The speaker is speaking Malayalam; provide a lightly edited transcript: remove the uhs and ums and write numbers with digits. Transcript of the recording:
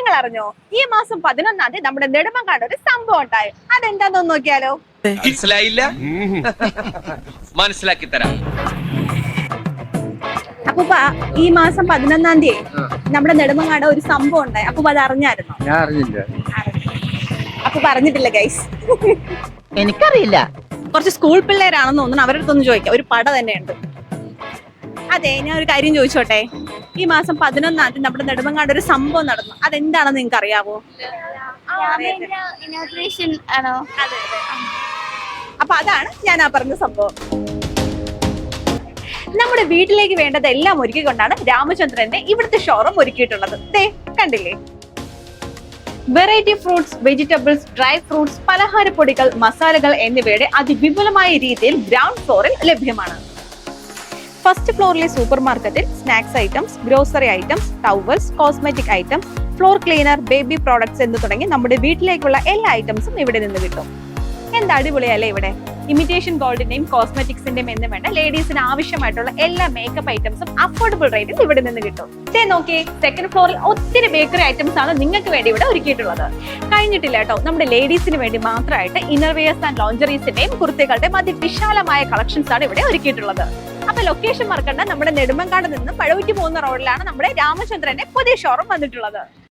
നിങ്ങൾ അറിഞ്ഞോ ഈ മാസം 11-ാം തീയതി നമ്മുടെ നെടുമങ്ങാട് ഒരു സംഭവം ഉണ്ടായി. അതെന്താന്ന് നോക്കിയാലോ? മനസ്സിലായില്ല? മനസ്സിലാക്കി തരാം. അപ്പൊ ഈ മാസം 11-ാം തീയതി നമ്മുടെ നെടുമങ്ങാട് ഒരു സംഭവം ഉണ്ടായി. അപ്പൊ അത് അറിഞ്ഞായിരുന്നോ? ഞാൻ അറിഞ്ഞില്ല. അപ്പൊ പറഞ്ഞിട്ടില്ല ഗൈസ്. എനിക്കറിയില്ല. കുറച്ച് സ്കൂൾ പിള്ളേരാണെന്ന് തോന്നുന്നു. അവരുടെ അടുത്തൊന്ന് ചോദിക്കാം. ഒരു പട തന്നെയുണ്ട്. അതെ, ഞാൻ ഒരു കാര്യം ചോദിച്ചോട്ടെ. ഈ മാസം 11-ാം തീയതി നമ്മുടെ നെടുമങ്ങാട് ഒരു സംഭവം നടന്നു. അതെന്താണെന്ന് നിങ്ങൾക്ക് അറിയാവോ? ഇനോഗ്രേഷൻ ആണോ? അപ്പൊ അതാണ് ഞാൻ പറഞ്ഞ സംഭവം. നമ്മുടെ വീട്ടിലേക്ക് വേണ്ടതെല്ലാം ഒരുക്കിക്കൊണ്ടാണ് രാമചന്ദ്രന്റെ ഇവിടുത്തെ ഷോറൂം ഒരുക്കിയിട്ടുള്ളത്. ദേ കണ്ടില്ലേ? Variety fruits, vegetables, dry fruits, പലഹാരപ്പൊടികൾ, മസാലകൾ എന്നിവയുടെ അതിവിപുലമായ രീതിയിൽ ഗ്രൗണ്ട് ഫ്ലോറിൽ ലഭ്യമാണ്. ഫസ്റ്റ് ഫ്ലോറിലെ സൂപ്പർ മാർക്കറ്റിൽ snacks items, grocery items, towels, cosmetic items, floor cleaner, baby products എന്ന് തുടങ്ങി നമ്മുടെ വീട്ടിലേക്കുള്ള എല്ലാ ഐറ്റംസും ഇവിടെ നിന്ന് കിട്ടും. എന്താ അടിപൊളിയല്ലേ ഇവിടെ? ഇമിറ്റേഷൻ ഗോൾഡിന്റെയും കോസ്മെറ്റിക്സിന്റെയും എന്ന് വേണ്ട ലേഡീസിന് ആവശ്യമായിട്ടുള്ള എല്ലാ മേക്കപ്പ് ഐറ്റംസും അഫോർഡബിൾ റേറ്റിൽ ഇവിടെ നിന്ന് കിട്ടും. നോക്കിയേ, സെക്കൻഡ് ഫ്ലോറിൽ ഒത്തിരി ബേക്കറി ഐറ്റംസ് ആണ് നിങ്ങൾക്ക് വേണ്ടി ഇവിടെ ഒരുക്കിയിട്ടുള്ളത്. കഴിഞ്ഞിട്ടില്ല കേട്ടോ, നമ്മുടെ ലേഡീസിന് വേണ്ടി മാത്രമായിട്ട് ഇന്നർവെയേഴ്സ് ആൻഡ് ലോഞ്ചറീസിന്റെയും കുർത്തികളുടെയും അതിവിശാലമായ കളക്ഷൻസ് ആണ് ഇവിടെ ഒരുക്കിയിട്ടുള്ളത്. അപ്പൊ ലൊക്കേഷൻ മറക്കണ്ട, നമ്മുടെ നെടുമങ്ങാട് നിന്ന് പഴവൂറ്റി പോകുന്ന റോഡിലാണ് നമ്മുടെ രാമചന്ദ്രന്റെ പുതിയ ഷോറൂം വന്നിട്ടുള്ളത്.